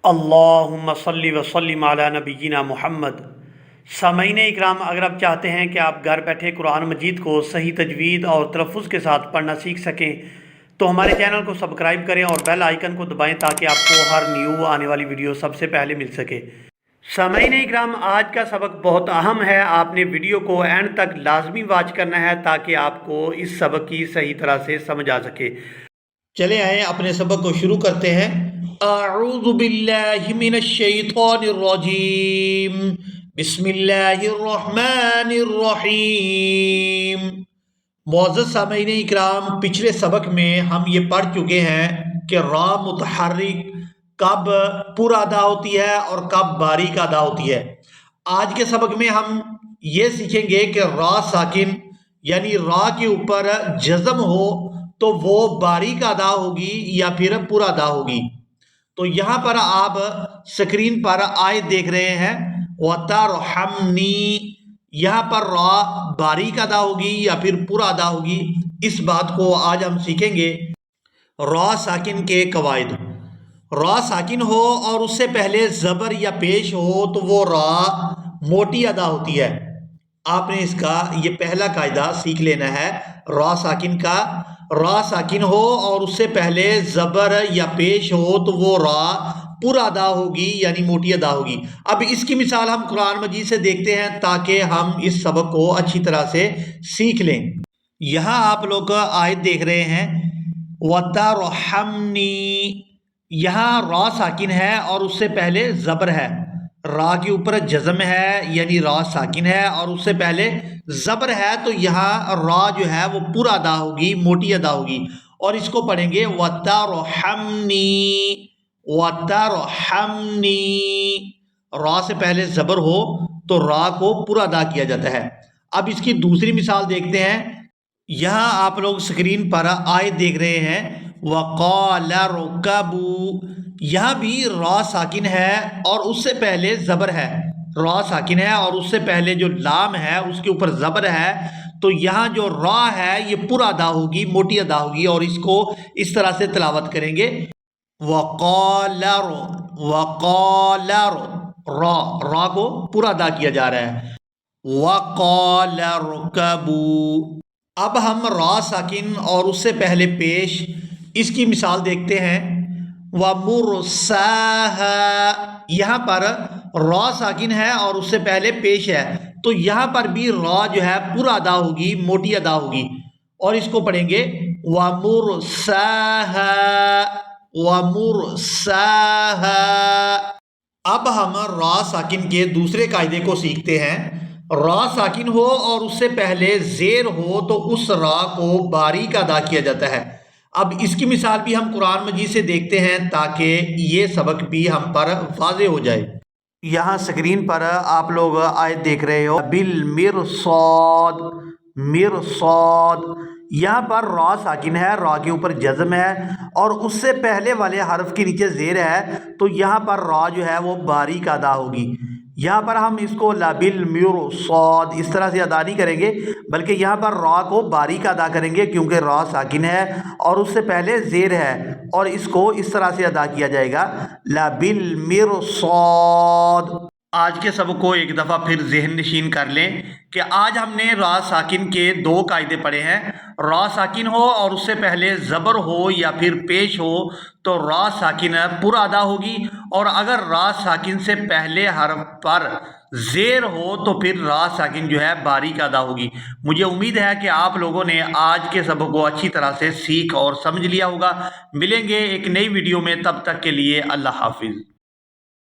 اللہم صلی وسلم علی نبینا محمد۔ سامعین اکرام، اگر آپ چاہتے ہیں کہ آپ گھر بیٹھے قرآن مجید کو صحیح تجوید اور تلفظ کے ساتھ پڑھنا سیکھ سکیں تو ہمارے چینل کو سبسکرائب کریں اور بیل آئیکن کو دبائیں تاکہ آپ کو ہر نیو آنے والی ویڈیو سب سے پہلے مل سکے۔ سامعین اکرام، آج کا سبق بہت اہم ہے، آپ نے ویڈیو کو اینڈ تک لازمی واچ کرنا ہے تاکہ آپ کو اس سبق کی صحیح طرح سے سمجھ آ سکے۔ چلے آئیں اپنے سبق کو شروع کرتے ہیں۔ اعوذ باللہ من الشیطان الرجیم، بسم اللہ الرحمن الرحیم۔ معزز سامعین اکرام، پچھلے سبق میں ہم یہ پڑھ چکے ہیں کہ را متحرک کب پورا ادا ہوتی ہے اور کب باریک ادا ہوتی ہے۔ آج کے سبق میں ہم یہ سیکھیں گے کہ را ساکن یعنی را کے اوپر جزم ہو تو وہ باریک ادا ہوگی یا پھر پورا ادا ہوگی۔ تو یہاں پر آپ سکرین پر آیت دیکھ رہے ہیں وَتَرْحَمْنِي، یہاں پر را باریک ادا ہوگی یا پھر پورا ادا ہوگی، اس بات کو آج ہم سیکھیں گے۔ را ساکن کے قواعد۔ را ساکن ہو اور اس سے پہلے زبر یا پیش ہو تو وہ را موٹی ادا ہوتی ہے۔ آپ نے اس کا یہ پہلا قاعدہ سیکھ لینا ہے۔ را ساکن کا، را ساکن ہو اور اس سے پہلے زبر یا پیش ہو تو وہ را پورا ادا ہوگی یعنی موٹی ادا ہوگی۔ اب اس کی مثال ہم قرآن مجید سے دیکھتے ہیں تاکہ ہم اس سبق کو اچھی طرح سے سیکھ لیں۔ یہاں آپ لوگ آیت دیکھ رہے ہیں وَتَرْحَمْنِي، یہاں را ساکن ہے اور اس سے پہلے زبر ہے، را کے اوپر جزم ہے یعنی را ساکن ہے اور اس سے پہلے زبر ہے، تو یہاں را جو ہے وہ پورا ادا ہوگی، موٹی ادا ہوگی، اور اس کو پڑھیں گے وَتَرْحَمْنِي وَتَرْحَمْنِي۔ را سے پہلے زبر ہو تو را کو پورا ادا کیا جاتا ہے۔ اب اس کی دوسری مثال دیکھتے ہیں۔ یہاں آپ لوگ سکرین پر آیت دیکھ رہے ہیں وَقَالَ ارْكَبُوا، یہاں بھی را ساکن ہے اور اس سے پہلے زبر ہے، را ساکن ہے اور اس سے پہلے جو لام ہے اس کے اوپر زبر ہے، تو یہاں جو را ہے یہ پورا ادا ہوگی، موٹی ادا ہوگی، اور اس کو اس طرح سے تلاوت کریں گے وَقَالَ را کو پورا ادا کیا جا رہا ہے وَقَالَ ارْكَبُوا۔ اب ہم را ساکن اور اس سے پہلے پیش، اس کی مثال دیکھتے ہیں وَمُرْسَاهَا، یہاں پر را ساکن ہے اور اس سے پہلے پیش ہے، تو یہاں پر بھی را جو ہے پورا ادا ہوگی، موٹی ادا ہوگی، اور اس کو پڑھیں گے وَمُرْسَاهَا وَمُرْسَاهَا۔ اب ہم را ساکن کے دوسرے قاعدے کو سیکھتے ہیں۔ را ساکن ہو اور اس سے پہلے زیر ہو تو اس را کو باریک ادا کیا جاتا ہے۔ اب اس کی مثال بھی ہم قرآن مجید سے دیکھتے ہیں تاکہ یہ سبق بھی ہم پر واضح ہو جائے۔ یہاں سکرین پر آپ لوگ آیت دیکھ رہے ہو بالمرصاد، مرصاد، یہاں پر را ساکن ہے، را کے اوپر جزم ہے اور اس سے پہلے والے حرف کے نیچے زیر ہے، تو یہاں پر را جو ہے وہ باریک ادا ہوگی۔ یہاں پر ہم اس کو بالمرصاد اس طرح سے ادا نہیں کریں گے، بلکہ یہاں پر را کو باریک ادا کریں گے کیونکہ را ساکن ہے اور اس سے پہلے زیر ہے، اور اس کو اس طرح سے ادا کیا جائے گا بالمرصاد۔ آج کے سبق کو ایک دفعہ پھر ذہن نشین کر لیں کہ آج ہم نے را ساکن کے دو قاعدے پڑھے ہیں۔ را ساکن ہو اور اس سے پہلے زبر ہو یا پھر پیش ہو تو را ساکن پورا ادا ہوگی، اور اگر را ساکن سے پہلے حرف پر زیر ہو تو پھر را ساکن جو ہے باریک ادا ہوگی۔ مجھے امید ہے کہ آپ لوگوں نے آج کے سبق کو اچھی طرح سے سیکھ اور سمجھ لیا ہوگا۔ ملیں گے ایک نئی ویڈیو میں، تب تک کے لیے اللہ حافظ۔